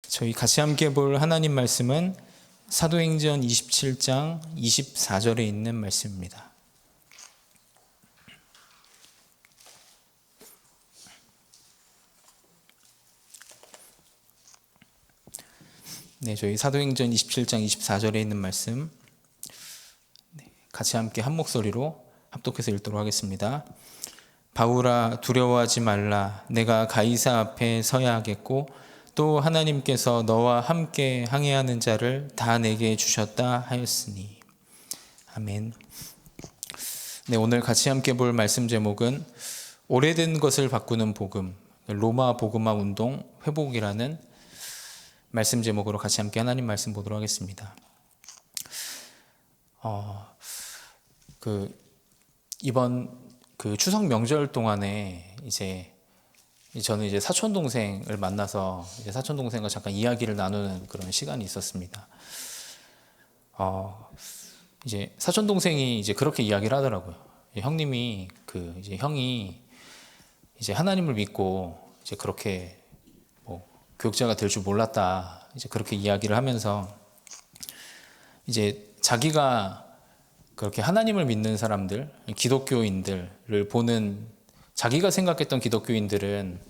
저희 같이 함께 볼 하나님 말씀은 사도행전 27장 24절에 있는 말씀입니다. 네, 저희 사도행전 27장 24절에 있는 말씀 같이 함께 한 목소리로 합독해서 읽도록 하겠습니다. 바울아, 두려워하지 말라. 내가 가이사 앞에 서야 하겠고 또 하나님께서 너와 함께 항해하는 자를 다 내게 주셨다 하였으니. 아멘. 네, 오늘 같이 함께 볼 말씀 제목은 오래된 것을 바꾸는 복음, 로마 복음화 운동 회복이라는 말씀 제목으로 같이 함께 하나님 말씀 보도록 하겠습니다. 이번 추석 명절 동안에 저는 사촌 동생을 만나서 사촌 동생과 잠깐 이야기를 나누는 그런 시간이 있었습니다. 사촌 동생이 그렇게 이야기를 하더라고요. 형님이 형이 하나님을 믿고 그렇게 교육자가 될 줄 몰랐다. 그렇게 이야기를 하면서 자기가 그렇게 하나님을 믿는 사람들, 기독교인들을 보는 자기가 생각했던 기독교인들은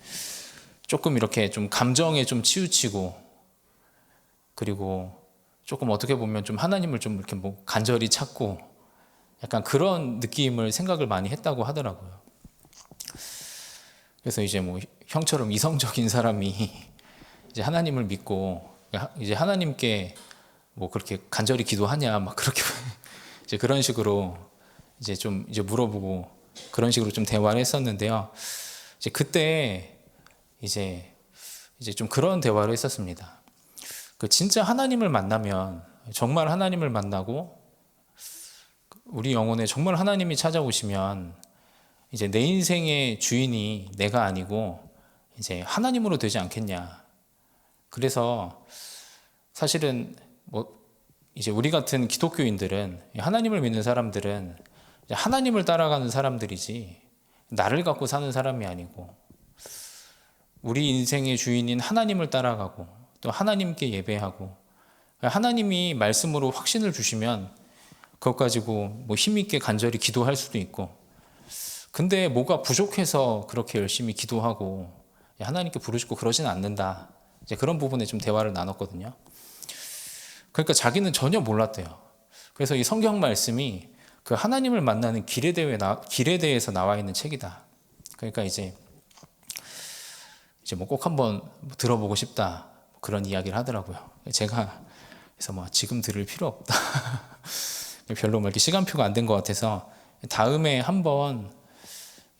조금 이렇게 좀 감정에 좀 치우치고 그리고 조금 어떻게 보면 좀 하나님을 좀 이렇게 간절히 찾고 약간 그런 느낌을 생각을 많이 했다고 하더라고요. 그래서 형처럼 이성적인 사람이 하나님을 믿고 하나님께 그렇게 간절히 기도하냐 막 그렇게 그런 식으로 좀 물어보고 그런 식으로 좀 대화를 했었는데요. 그때 좀 그런 대화를 했었습니다. 진짜 하나님을 만나면 정말 하나님을 만나고 우리 영혼에 정말 하나님이 찾아오시면 내 인생의 주인이 내가 아니고 하나님으로 되지 않겠냐. 그래서 사실은 우리 같은 기독교인들은 하나님을 믿는 사람들은 하나님을 따라가는 사람들이지 나를 갖고 사는 사람이 아니고 우리 인생의 주인인 하나님을 따라가고 또 하나님께 예배하고 하나님이 말씀으로 확신을 주시면 그것 가지고 힘있게 간절히 기도할 수도 있고 근데 뭐가 부족해서 그렇게 열심히 기도하고 하나님께 부르짖고 그러지는 않는다. 그런 부분에 좀 대화를 나눴거든요. 그러니까 자기는 전혀 몰랐대요. 그래서 이 성경 말씀이 그 하나님을 만나는 길에 대해서 나와 있는 책이다. 그러니까 꼭 한번 들어보고 싶다. 그런 이야기를 하더라고요. 제가 그래서 지금 들을 필요 없다. 별로 이렇게 시간표가 안 된 것 같아서 다음에 한번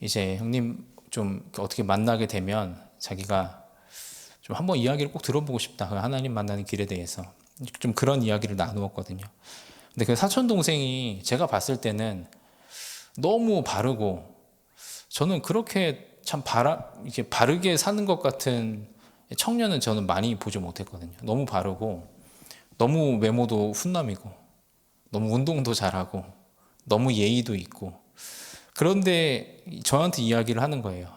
형님 좀 어떻게 만나게 되면 자기가 좀 한번 이야기를 꼭 들어보고 싶다. 하나님 만나는 길에 대해서. 좀 그런 이야기를 나누었거든요. 근데 그 사촌 동생이 제가 봤을 때는 너무 바르고 저는 그렇게 참 이렇게 바르게 사는 것 같은 청년은 저는 많이 보지 못했거든요. 너무 바르고 너무 외모도 훈남이고 너무 운동도 잘하고 너무 예의도 있고 그런데 저한테 이야기를 하는 거예요.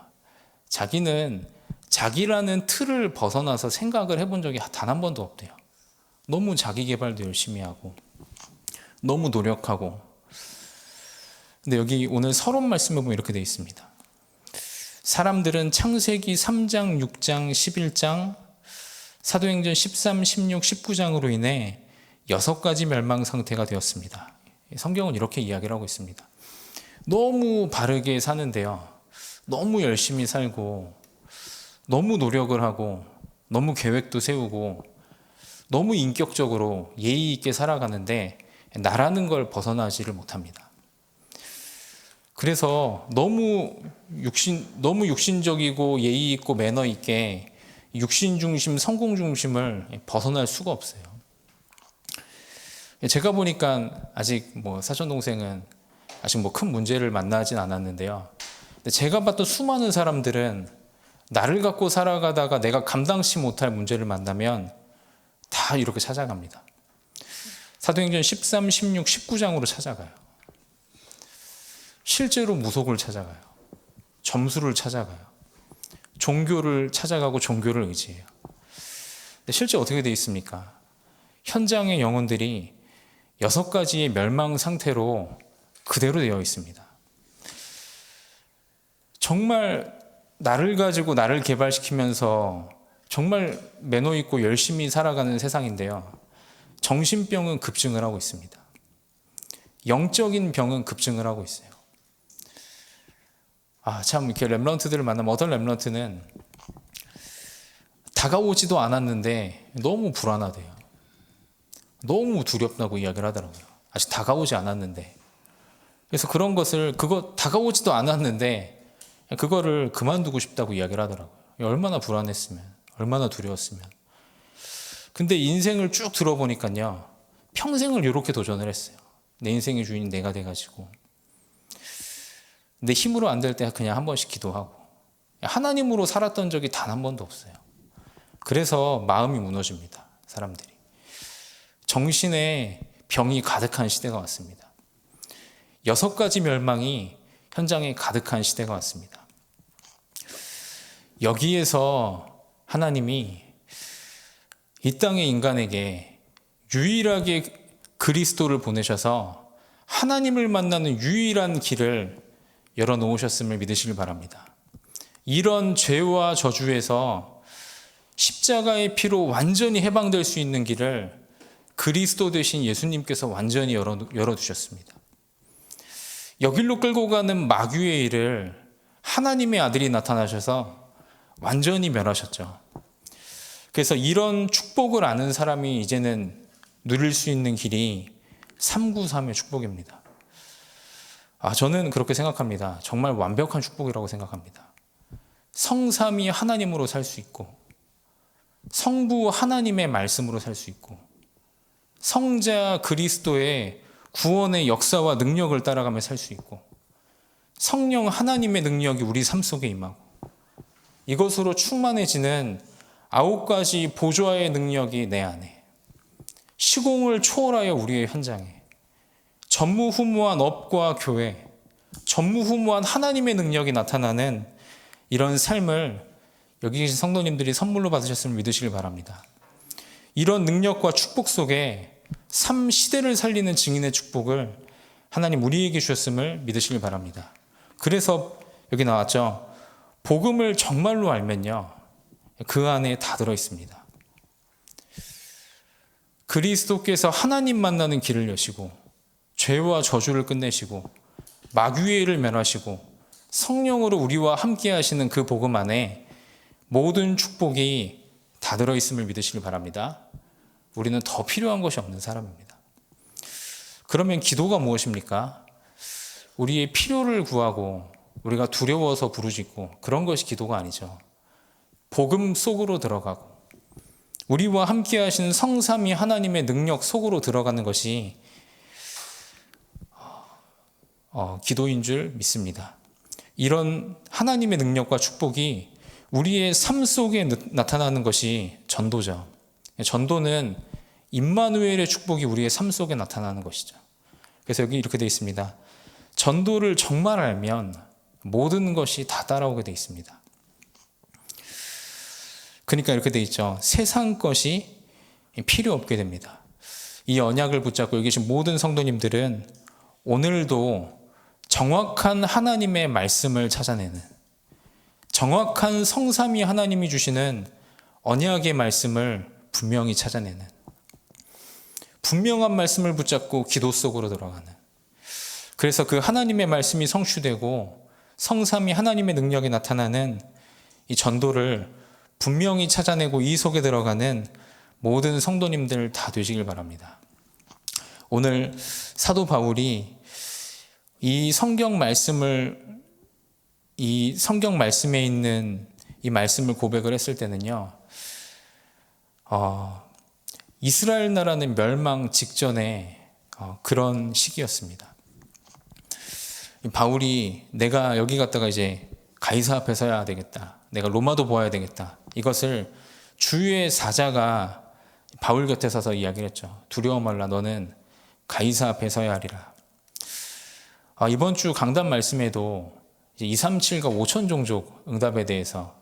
자기는 자기라는 틀을 벗어나서 생각을 해본 적이 단 한 번도 없대요. 너무 자기 개발도 열심히 하고 너무 노력하고 근데 여기 오늘 서론 말씀에 보면 이렇게 되어 있습니다. 사람들은 창세기 3장, 6장, 11장, 사도행전 13, 16, 19장으로 인해 6가지 멸망 상태가 되었습니다. 성경은 이렇게 이야기를 하고 있습니다. 너무 바르게 사는데요. 너무 열심히 살고 너무 노력을 하고 너무 계획도 세우고 너무 인격적으로 예의 있게 살아가는데 나라는 걸 벗어나지를 못합니다. 그래서 너무 육신적이고 예의 있고 매너 있게 육신 중심, 성공 중심을 벗어날 수가 없어요. 제가 보니까 아직 사촌 동생은 아직 큰 문제를 만나진 않았는데요. 근데 제가 봤던 수많은 사람들은 나를 갖고 살아가다가 내가 감당치 못할 문제를 만나면 다 이렇게 찾아갑니다. 사도행전 13, 16, 19장으로 찾아가요. 실제로 무속을 찾아가요. 점수를 찾아가요. 종교를 찾아가고 종교를 의지해요. 실제 어떻게 되어 있습니까? 현장의 영혼들이 6가지의 멸망 상태로 그대로 되어 있습니다. 정말 나를 가지고 나를 개발시키면서 정말 매너 있고 열심히 살아가는 세상인데요. 정신병은 급증을 하고 있습니다. 영적인 병은 급증을 하고 있어요. 참 이렇게 렘넌트들을 만나면 어떤 렘넌트는 다가오지도 않았는데 너무 불안하대요. 너무 두렵다고 이야기를 하더라고요. 아직 다가오지 않았는데. 그래서 그런 것을 다가오지도 않았는데 그거를 그만두고 싶다고 이야기를 하더라고요. 얼마나 불안했으면, 얼마나 두려웠으면. 근데 인생을 쭉 들어보니까요, 평생을 이렇게 도전을 했어요. 내 인생의 주인이 내가 돼가지고. 내 힘으로 안 될 때 그냥 한 번씩 기도하고, 하나님으로 살았던 적이 단 한 번도 없어요. 그래서 마음이 무너집니다, 사람들이. 정신에 병이 가득한 시대가 왔습니다. 6가지 멸망이 현장에 가득한 시대가 왔습니다. 여기에서 하나님이 이 땅의 인간에게 유일하게 그리스도를 보내셔서 하나님을 만나는 유일한 길을 열어놓으셨음을 믿으시길 바랍니다. 이런 죄와 저주에서 십자가의 피로 완전히 해방될 수 있는 길을 그리스도 되신 예수님께서 완전히 열어두셨습니다. 여길로 끌고 가는 마귀의 일을 하나님의 아들이 나타나셔서 완전히 멸하셨죠. 그래서 이런 축복을 아는 사람이 이제는 누릴 수 있는 길이 393의 축복입니다. 저는 그렇게 생각합니다. 정말 완벽한 축복이라고 생각합니다. 성삼위 하나님으로 살 수 있고, 성부 하나님의 말씀으로 살 수 있고, 성자 그리스도의 구원의 역사와 능력을 따라가며 살 수 있고, 성령 하나님의 능력이 우리 삶 속에 임하고, 이것으로 충만해지는 9가지 보좌의 능력이 내 안에, 시공을 초월하여 우리의 현장에, 전무후무한 업과 교회, 전무후무한 하나님의 능력이 나타나는 이런 삶을 여기 계신 성도님들이 선물로 받으셨음을 믿으시길 바랍니다. 이런 능력과 축복 속에 3시대를 살리는 증인의 축복을 하나님 우리에게 주셨음을 믿으시길 바랍니다. 그래서 여기 나왔죠. 복음을 정말로 알면요, 그 안에 다 들어 있습니다. 그리스도께서 하나님 만나는 길을 여시고, 죄와 저주를 끝내시고, 마귀의 일을 멸하시고, 성령으로 우리와 함께 하시는 그 복음 안에 모든 축복이 다 들어 있음을 믿으시길 바랍니다. 우리는 더 필요한 것이 없는 사람입니다. 그러면 기도가 무엇입니까? 우리의 필요를 구하고 우리가 두려워서 부르짖고 그런 것이 기도가 아니죠. 복음 속으로 들어가고 우리와 함께 하시는 성삼위 하나님의 능력 속으로 들어가는 것이 기도인 줄 믿습니다. 이런 하나님의 능력과 축복이 우리의 삶 속에 나타나는 것이 전도죠. 전도는 임마누엘의 축복이 우리의 삶 속에 나타나는 것이죠. 그래서 여기 이렇게 되어 있습니다. 전도를 정말 알면 모든 것이 다 따라오게 되어 있습니다. 그러니까 이렇게 되어 있죠. 세상 것이 필요 없게 됩니다. 이 언약을 붙잡고 여기 계신 모든 성도님들은 오늘도 정확한 하나님의 말씀을 찾아내는, 정확한 성삼위 하나님이 주시는 언약의 말씀을 분명히 찾아내는, 분명한 말씀을 붙잡고 기도 속으로 들어가는, 그래서 그 하나님의 말씀이 성취되고 성삼위 하나님의 능력이 나타나는 이 전도를 분명히 찾아내고 이 속에 들어가는 모든 성도님들 다 되시길 바랍니다. 오늘 사도 바울이 이 성경 말씀에 있는 이 말씀을 고백을 했을 때는요, 이스라엘 나라는 멸망 직전에 그런 시기였습니다. 바울이 내가 여기 갔다가 이제 가이사 앞에 서야 되겠다, 내가 로마도 보아야 되겠다, 이것을 주의 사자가 바울 곁에 서서 이야기를 했죠. 두려워 말라, 너는 가이사 앞에 서야 하리라. 이번 주 강단 말씀에도 237과 5천 종족 응답에 대해서,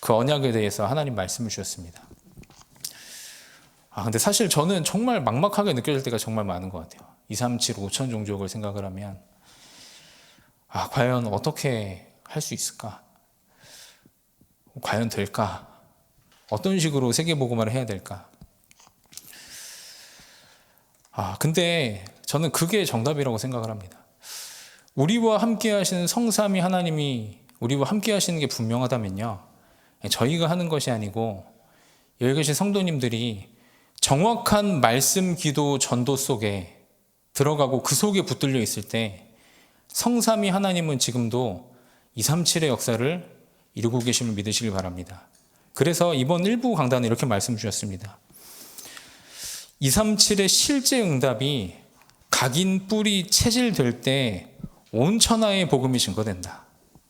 그 언약에 대해서 하나님 말씀을 주셨습니다. 근데 사실 저는 정말 막막하게 느껴질 때가 정말 많은 것 같아요. 237, 5천 종족을 생각을 하면 과연 어떻게 할 수 있을까? 과연 될까? 어떤 식으로 세계복음화를 해야 될까? 근데 저는 그게 정답이라고 생각을 합니다. 우리와 함께 하시는 성삼위 하나님이 우리와 함께 하시는 게 분명하다면요, 저희가 하는 것이 아니고 여기 계신 성도님들이 정확한 말씀, 기도, 전도 속에 들어가고 그 속에 붙들려 있을 때 성삼위 하나님은 지금도 237의 역사를 이루고 계심을 믿으시길 바랍니다. 그래서 이번 일부 강단에 이렇게 말씀 주셨습니다. 237의 실제 응답이 각인 뿌리 체질될 때 온 천하의 복음이 증거된다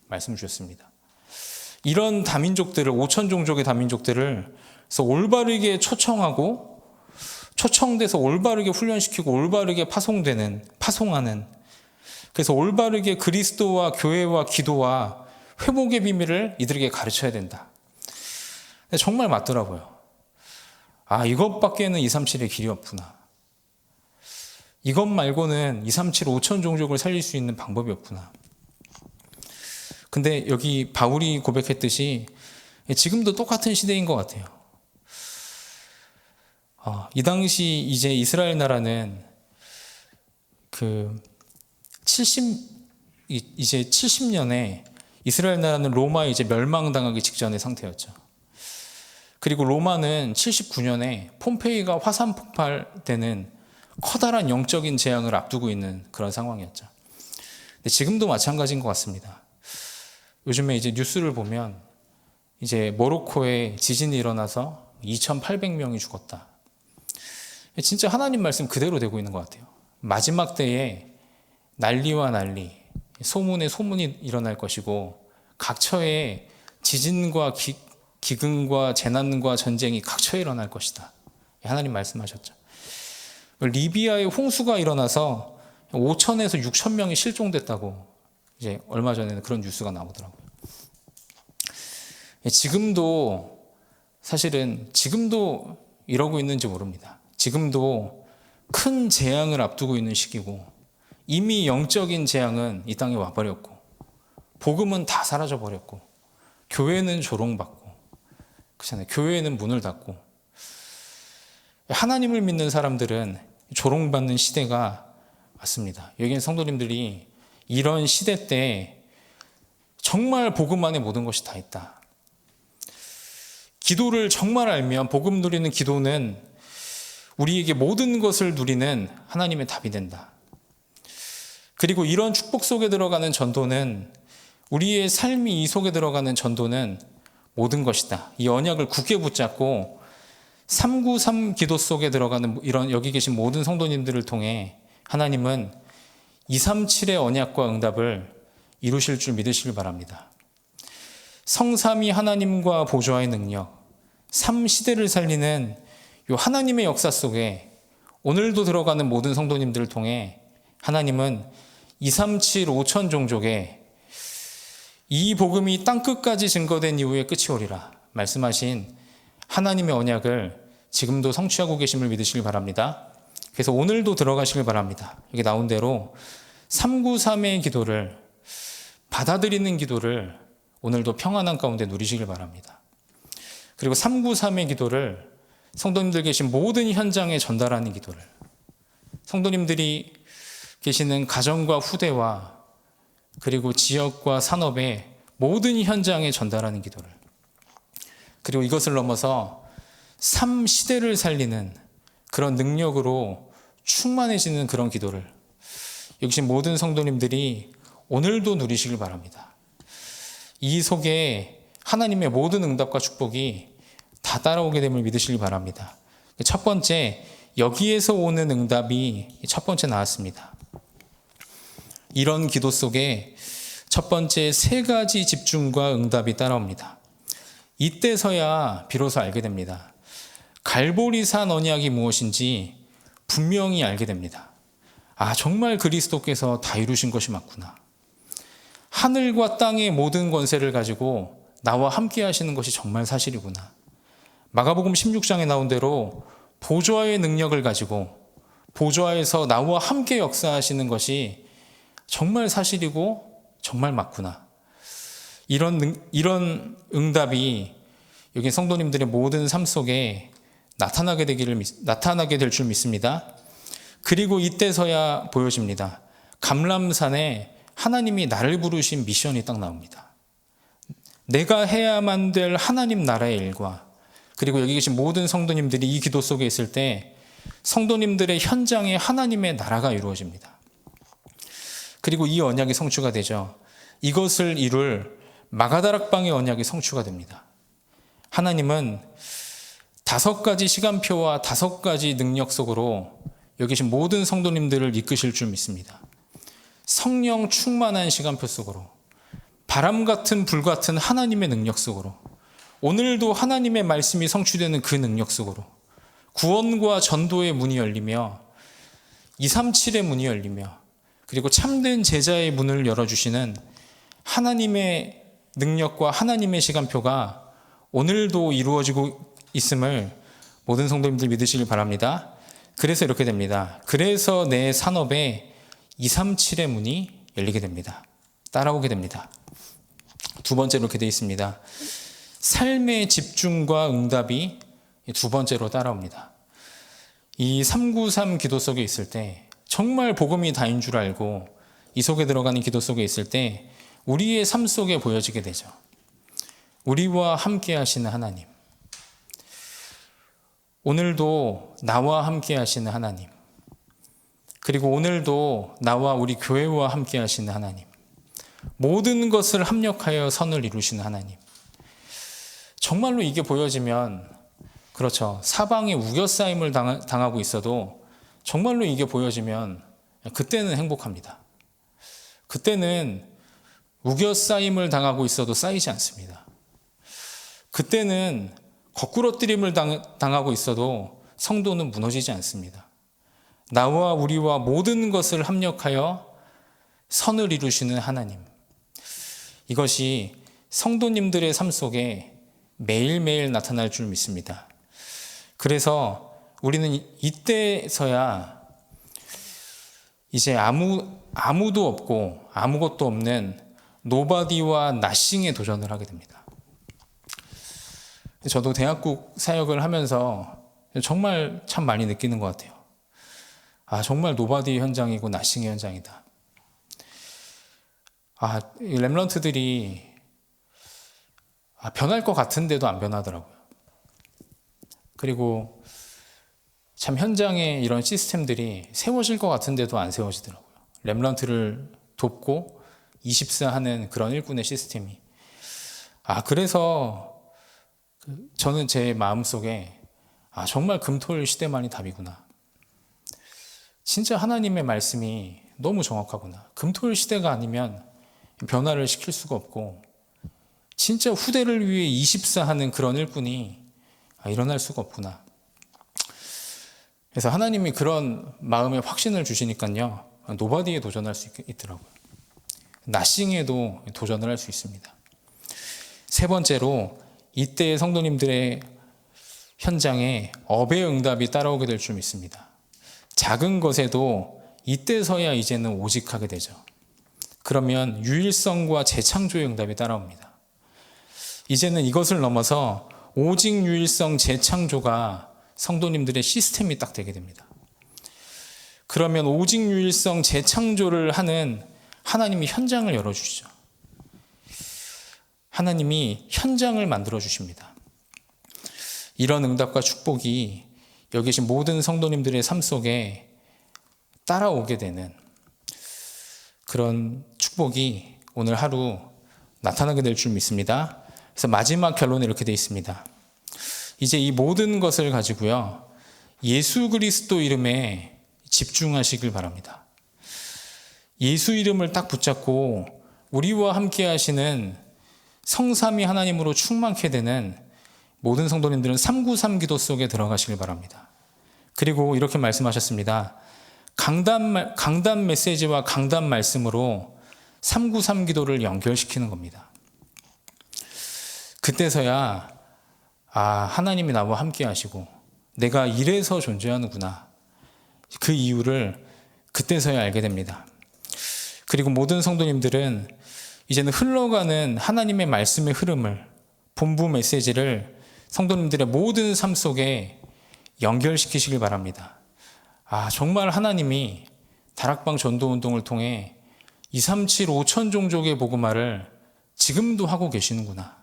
말씀 주셨습니다. 이런 다민족들을, 5천 종족의 다민족들을 그래서 올바르게 초청하고 초청돼서 올바르게 훈련시키고 올바르게 파송하는, 그래서 올바르게 그리스도와 교회와 기도와 회복의 비밀을 이들에게 가르쳐야 된다. 정말 맞더라고요. 이것밖에는 237의 길이 없구나. 이것 말고는 237, 5천 종족을 살릴 수 있는 방법이 없구나. 근데 여기 바울이 고백했듯이 지금도 똑같은 시대인 것 같아요. 이 당시 이제 이스라엘 나라는 이제 70년에 이스라엘 나라는 로마에 이제 멸망당하기 직전의 상태였죠. 그리고 로마는 79년에 폼페이가 화산 폭발되는 커다란 영적인 재앙을 앞두고 있는 그런 상황이었죠. 근데 지금도 마찬가지인 것 같습니다. 요즘에 이제 뉴스를 보면 이제 모로코에 지진이 일어나서 2,800명이 죽었다. 진짜 하나님 말씀 그대로 되고 있는 것 같아요. 마지막 때에 난리와 난리, 소문에 소문이 일어날 것이고 각처에 지진과 기근과 재난과 전쟁이 각처에 일어날 것이다. 하나님 말씀하셨죠. 리비아에 홍수가 일어나서 5천에서 6천 명이 실종됐다고 이제 얼마 전에는 그런 뉴스가 나오더라고요. 지금도 이러고 있는지 모릅니다. 지금도 큰 재앙을 앞두고 있는 시기고 이미 영적인 재앙은 이 땅에 와버렸고 복음은 다 사라져버렸고 교회는 조롱받고 그렇잖아요. 교회는 문을 닫고 하나님을 믿는 사람들은 조롱받는 시대가 왔습니다. 여기는 성도님들이 이런 시대 때 정말 복음 안에 모든 것이 다 있다. 기도를 정말 알면 복음 누리는 기도는 우리에게 모든 것을 누리는 하나님의 답이 된다. 그리고 이런 축복 속에 들어가는 전도는 우리의 삶이 이 속에 들어가는 전도는 모든 것이다. 이 언약을 굳게 붙잡고 393 기도 속에 들어가는 이런 여기 계신 모든 성도님들을 통해 하나님은 237의 언약과 응답을 이루실 줄 믿으시길 바랍니다. 성삼위 하나님과 보좌의 능력, 3시대를 살리는 이 하나님의 역사 속에 오늘도 들어가는 모든 성도님들을 통해 하나님은 237, 5천 종족에 이 복음이 땅끝까지 증거된 이후에 끝이 오리라 말씀하신 하나님의 언약을 지금도 성취하고 계심을 믿으시길 바랍니다. 그래서 오늘도 들어가시길 바랍니다. 여기 나온 대로 393의 기도를 받아들이는 기도를 오늘도 평안한 가운데 누리시길 바랍니다. 그리고 393의 기도를 성도님들 계신 모든 현장에 전달하는 기도를, 성도님들이 계시는 가정과 후대와 그리고 지역과 산업의 모든 현장에 전달하는 기도를, 그리고 이것을 넘어서 3시대를 살리는 그런 능력으로 충만해지는 그런 기도를 여기 계신 모든 성도님들이 오늘도 누리시길 바랍니다. 이 속에 하나님의 모든 응답과 축복이 다 따라오게 됨을 믿으시길 바랍니다. 첫 번째, 여기에서 오는 응답이 첫 번째 나왔습니다. 이런 기도 속에 첫 번째 3가지 집중과 응답이 따라옵니다. 이때서야 비로소 알게 됩니다. 갈보리산 언약이 무엇인지 분명히 알게 됩니다. 정말 그리스도께서 다 이루신 것이 맞구나. 하늘과 땅의 모든 권세를 가지고 나와 함께 하시는 것이 정말 사실이구나. 마가복음 16장에 나온 대로 보좌의 능력을 가지고 보좌에서 나와 함께 역사하시는 것이 정말 사실이고 정말 맞구나. 이런 응답이 여기 성도님들의 모든 삶 속에 나타나게 될 줄 믿습니다. 그리고 이때서야 보여집니다. 감람산에 하나님이 나를 부르신 미션이 딱 나옵니다. 내가 해야만 될 하나님 나라의 일과, 그리고 여기 계신 모든 성도님들이 이 기도 속에 있을 때 성도님들의 현장에 하나님의 나라가 이루어집니다. 그리고 이 언약이 성취가 되죠. 이것을 이룰 마가다락방의 언약이 성취가 됩니다. 하나님은 5가지 시간표와 5가지 능력 속으로 여기 계신 모든 성도님들을 이끄실 줄 믿습니다. 성령 충만한 시간표 속으로, 바람 같은 불 같은 하나님의 능력 속으로, 오늘도 하나님의 말씀이 성취되는 그 능력 속으로 구원과 전도의 문이 열리며 237의 문이 열리며 그리고 참된 제자의 문을 열어주시는 하나님의 능력과 하나님의 시간표가 오늘도 이루어지고 있음을 모든 성도님들 믿으시길 바랍니다. 그래서 이렇게 됩니다. 그래서 내 산업에 237의 문이 열리게 됩니다. 따라오게 됩니다. 두 번째로 이렇게 되어 있습니다. 삶의 집중과 응답이 두 번째로 따라옵니다. 이 393 기도 속에 있을 때 정말 복음이 다인 줄 알고 이 속에 들어가는 기도 속에 있을 때 우리의 삶 속에 보여지게 되죠. 우리와 함께 하시는 하나님, 오늘도 나와 함께 하시는 하나님, 그리고 오늘도 나와 우리 교회와 함께 하시는 하나님, 모든 것을 합력하여 선을 이루시는 하나님. 정말로 이게 보여지면, 그렇죠, 사방에 우겨싸임을 당하고 있어도 정말로 이게 보여지면 그때는 행복합니다. 그때는 우겨싸임을 당하고 있어도 쌓이지 않습니다. 그때는 거꾸러뜨림을 당하고 있어도 성도는 무너지지 않습니다. 나와 우리와 모든 것을 합력하여 선을 이루시는 하나님, 이것이 성도님들의 삶 속에 매일매일 나타날 줄 믿습니다. 그래서 우리는 이때서야 이제 아무도 없고 아무것도 없는 노바디와 나싱에 도전을 하게 됩니다. 저도 대학국 사역을 하면서 정말 참 많이 느끼는 것 같아요. 정말 노바디 현장이고 나싱의 현장이다. 이 렘넌트들이 변할 것 같은데도 안 변하더라고요. 그리고 참 현장에 이런 시스템들이 세워질 것 같은데도 안 세워지더라고요. 렘넌트를 돕고 24하는 그런 일꾼의 시스템이. 그래서 저는 제 마음속에 정말 금토일 시대만이 답이구나. 진짜 하나님의 말씀이 너무 정확하구나. 금토일 시대가 아니면 변화를 시킬 수가 없고 진짜 후대를 위해 24하는 그런 일꾼이 일어날 수가 없구나. 그래서 하나님이 그런 마음의 확신을 주시니까요, 노바디에 도전할 수 있더라고요. 나싱에도 도전을 할 수 있습니다. 세 번째로 이때의 성도님들의 현장에 업의 응답이 따라오게 될 줄 믿습니다. 작은 것에도 이때서야 이제는 오직하게 되죠. 그러면 유일성과 재창조의 응답이 따라옵니다. 이제는 이것을 넘어서 오직 유일성 재창조가 성도님들의 시스템이 딱 되게 됩니다. 그러면 오직 유일성 재창조를 하는 하나님이 현장을 열어주시죠. 하나님이 현장을 만들어 주십니다. 이런 응답과 축복이 여기 계신 모든 성도님들의 삶 속에 따라오게 되는 그런 축복이 오늘 하루 나타나게 될 줄 믿습니다. 그래서 마지막 결론은 이렇게 되어 있습니다. 이제 이 모든 것을 가지고요, 예수 그리스도 이름에 집중하시길 바랍니다. 예수 이름을 딱 붙잡고 우리와 함께 하시는 성삼위 하나님으로 충만케 되는 모든 성도님들은 393 기도 속에 들어가시길 바랍니다. 그리고 이렇게 말씀하셨습니다. 강단 메시지와 강단 말씀으로 393 기도를 연결시키는 겁니다. 그때서야 하나님이 나와 함께 하시고 내가 이래서 존재하는구나. 그 이유를 그때서야 알게 됩니다. 그리고 모든 성도님들은 이제는 흘러가는 하나님의 말씀의 흐름을, 본부 메시지를 성도님들의 모든 삶 속에 연결시키시길 바랍니다. 정말 하나님이 다락방 전도운동을 통해 237 5천 종족의 복음화를 지금도 하고 계시는구나.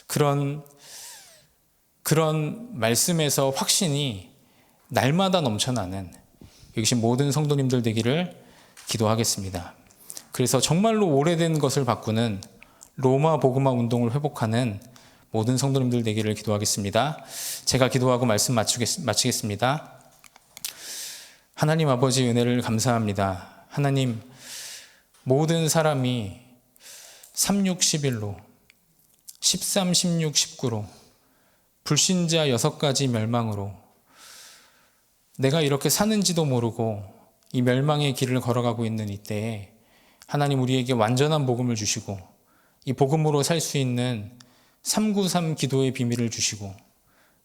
그런 말씀에서 확신이 날마다 넘쳐나는 여기 계신 모든 성도님들 되기를 기도하겠습니다. 그래서 정말로 오래된 것을 바꾸는 로마 복음화 운동을 회복하는 모든 성도님들 되기를 기도하겠습니다. 제가 기도하고 말씀 마치겠습니다. 하나님 아버지 은혜를 감사합니다. 하나님, 모든 사람이 36, 11로 13, 16, 19로 불신자 6가지 멸망으로 내가 이렇게 사는지도 모르고 이 멸망의 길을 걸어가고 있는 이때에 하나님 우리에게 완전한 복음을 주시고 이 복음으로 살 수 있는 393 기도의 비밀을 주시고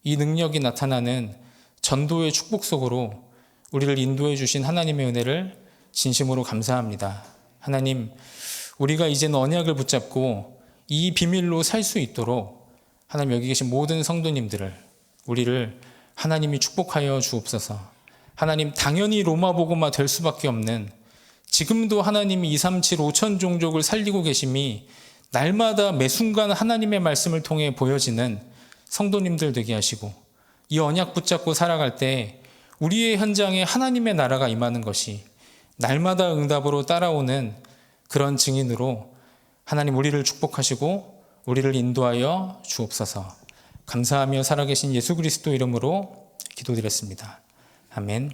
이 능력이 나타나는 전도의 축복 속으로 우리를 인도해 주신 하나님의 은혜를 진심으로 감사합니다. 하나님, 우리가 이제는 언약을 붙잡고 이 비밀로 살 수 있도록 하나님 여기 계신 모든 성도님들을, 우리를 하나님이 축복하여 주옵소서. 하나님, 당연히 로마 복음화 될 수밖에 없는, 지금도 하나님이 237 5천 종족을 살리고 계심이 날마다 매 순간 하나님의 말씀을 통해 보여지는 성도님들 되게 하시고, 이 언약 붙잡고 살아갈 때 우리의 현장에 하나님의 나라가 임하는 것이 날마다 응답으로 따라오는 그런 증인으로 하나님 우리를 축복하시고 우리를 인도하여 주옵소서. 감사하며 살아계신 예수 그리스도 이름으로 기도드렸습니다. 아멘.